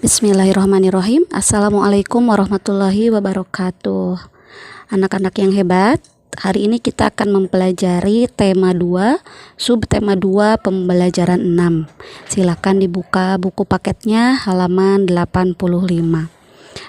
Bismillahirrahmanirrahim. Assalamualaikum warahmatullahi wabarakatuh. Anak-anak yang hebat, hari ini kita akan mempelajari tema 2, subtema 2 pembelajaran 6. Silakan dibuka buku paketnya halaman 85.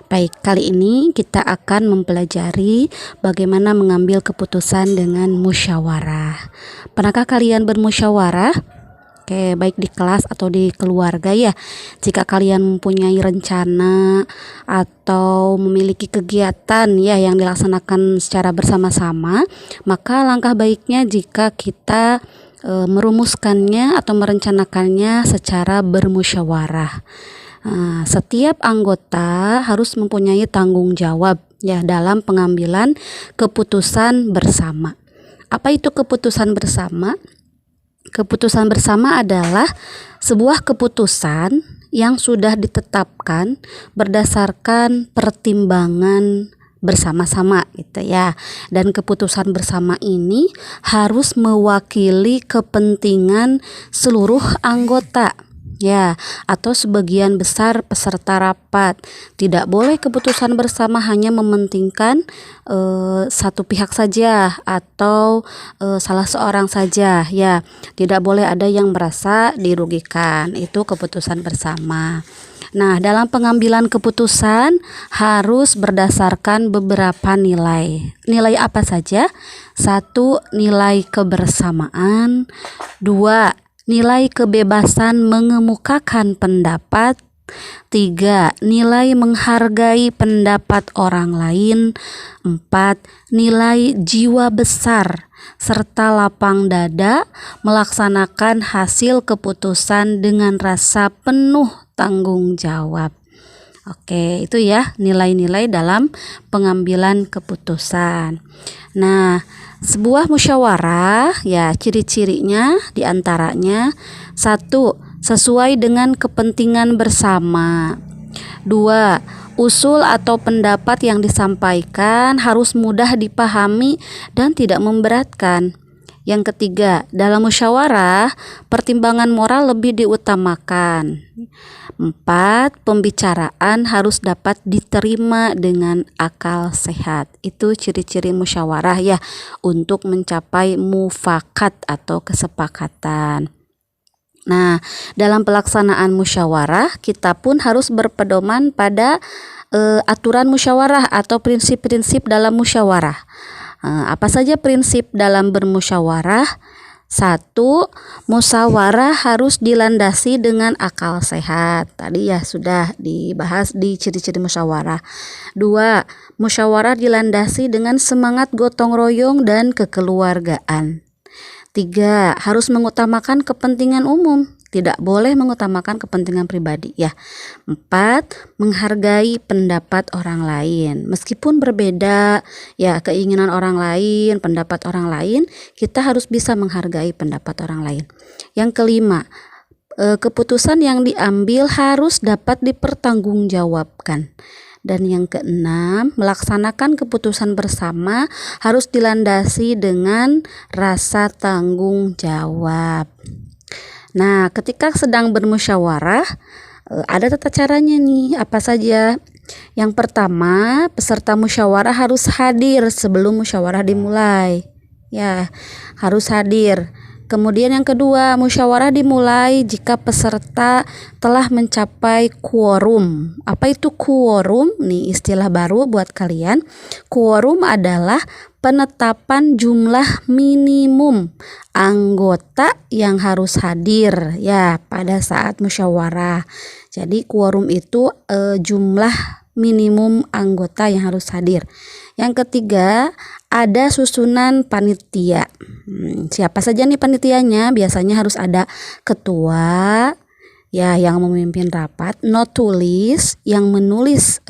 Baik, kali ini kita akan mempelajari bagaimana mengambil keputusan dengan musyawarah. Pernahkah kalian bermusyawarah? Oke, baik di kelas atau di keluarga ya. Jika kalian mempunyai rencana atau memiliki kegiatan ya yang dilaksanakan secara bersama-sama, maka langkah baiknya jika kita merumuskannya atau merencanakannya secara bermusyawarah. Setiap anggota harus mempunyai tanggung jawab ya dalam pengambilan keputusan bersama. Apa itu keputusan bersama? Keputusan bersama adalah sebuah keputusan yang sudah ditetapkan berdasarkan pertimbangan bersama-sama gitu ya. Dan keputusan bersama ini harus mewakili kepentingan seluruh anggota ya, atau sebagian besar peserta rapat. Tidak boleh keputusan bersama hanya mementingkan satu pihak saja atau salah seorang saja ya. Tidak boleh ada yang merasa dirugikan. Itu keputusan bersama. Nah, dalam pengambilan keputusan harus berdasarkan beberapa nilai. Nilai apa saja? 1. Nilai kebersamaan. 2. Nilai kebebasan mengemukakan pendapat. 3. Nilai menghargai pendapat orang lain. 4. Nilai jiwa besar serta lapang dada melaksanakan hasil keputusan dengan rasa penuh tanggung jawab. Oke, itu ya nilai-nilai dalam pengambilan keputusan. Nah, sebuah musyawarah ya ciri-cirinya diantaranya 1. Sesuai dengan kepentingan bersama. 2. Usul atau pendapat yang disampaikan harus mudah dipahami dan tidak memberatkan. Yang ketiga, dalam musyawarah pertimbangan moral lebih diutamakan. 4. Pembicaraan harus dapat diterima dengan akal sehat. Itu ciri-ciri musyawarah ya untuk mencapai mufakat atau kesepakatan. Nah, dalam pelaksanaan musyawarah kita pun harus berpedoman pada aturan musyawarah atau prinsip-prinsip dalam musyawarah. Apa saja prinsip dalam bermusyawarah? 1. Musyawarah harus dilandasi dengan akal sehat. Tadi ya sudah dibahas di ciri-ciri musyawarah. 2. Musyawarah dilandasi dengan semangat gotong royong dan kekeluargaan. 3. Harus mengutamakan kepentingan umum. Tidak boleh mengutamakan kepentingan pribadi ya. 4. Menghargai pendapat orang lain. Meskipun berbeda ya keinginan orang lain, pendapat orang lain, kita harus bisa menghargai pendapat orang lain. Yang kelima, keputusan yang diambil harus dapat dipertanggungjawabkan. Dan yang keenam, melaksanakan keputusan bersama harus dilandasi dengan rasa tanggung jawab. Nah, ketika sedang bermusyawarah, ada tata caranya nih, apa saja? Yang pertama, peserta musyawarah harus hadir sebelum musyawarah dimulai. Ya, harus hadir. Kemudian yang kedua, musyawarah dimulai jika peserta telah mencapai quorum. Apa itu quorum? Nih istilah baru buat kalian. Quorum adalah penetapan jumlah minimum anggota yang harus hadir ya pada saat musyawarah. Jadi quorum itu jumlah minimum anggota yang harus hadir. Yang ketiga, ada susunan panitia. Siapa saja nih panitianya? Biasanya harus ada ketua ya yang memimpin rapat, notulis yang menulis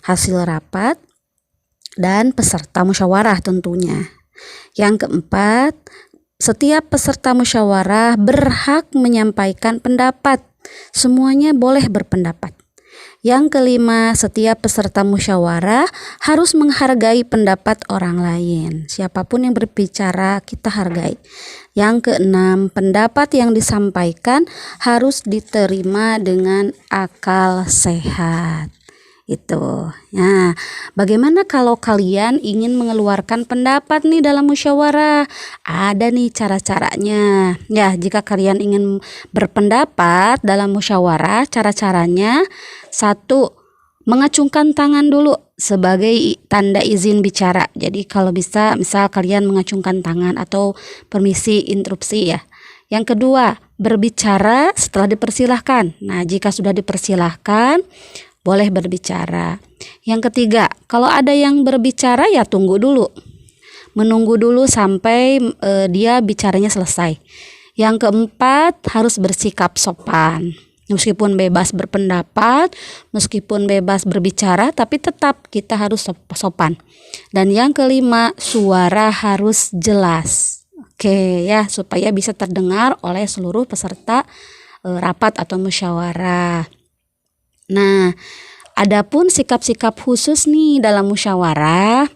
hasil rapat, dan peserta musyawarah tentunya. Yang keempat, setiap peserta musyawarah berhak menyampaikan pendapat. Semuanya boleh berpendapat. Yang kelima, setiap peserta musyawarah harus menghargai pendapat orang lain. Siapapun yang berbicara kita hargai. Yang keenam, pendapat yang disampaikan harus diterima dengan akal sehat. Itu. Nah, bagaimana kalau kalian ingin mengeluarkan pendapat nih dalam musyawarah? Ada nih cara-caranya. Ya, jika kalian ingin berpendapat dalam musyawarah, cara-caranya: 1. Mengacungkan tangan dulu sebagai tanda izin bicara. Jadi kalau bisa, misal kalian mengacungkan tangan atau permisi interupsi ya. Yang kedua, berbicara setelah dipersilahkan. Nah, jika sudah dipersilahkan, boleh berbicara. Yang ketiga, kalau ada yang berbicara ya tunggu dulu. Menunggu dulu sampai dia bicaranya selesai. Yang keempat, harus bersikap sopan. Meskipun bebas berpendapat, meskipun bebas berbicara, tapi tetap kita harus sopan. Dan yang kelima, suara harus jelas. Oke ya, supaya bisa terdengar oleh seluruh peserta rapat atau musyawarah. Nah, adapun sikap-sikap khusus nih dalam musyawarah.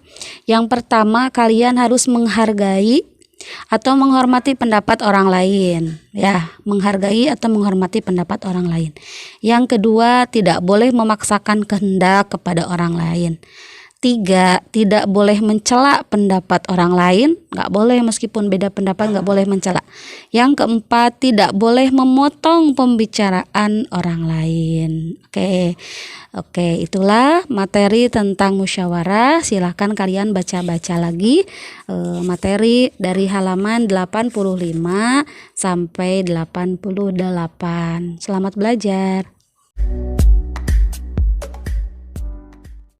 Yang pertama, kalian harus menghargai atau menghormati pendapat orang lain. Ya, menghargai atau menghormati pendapat orang lain. Yang kedua, tidak boleh memaksakan kehendak kepada orang lain. 3, tidak boleh mencela pendapat orang lain. Nggak boleh, meskipun beda pendapat nggak boleh mencela. Yang keempat, tidak boleh memotong pembicaraan orang lain. Oke, itulah materi tentang musyawarah. Silahkan kalian baca-baca lagi materi dari halaman 85 sampai 88. Selamat belajar.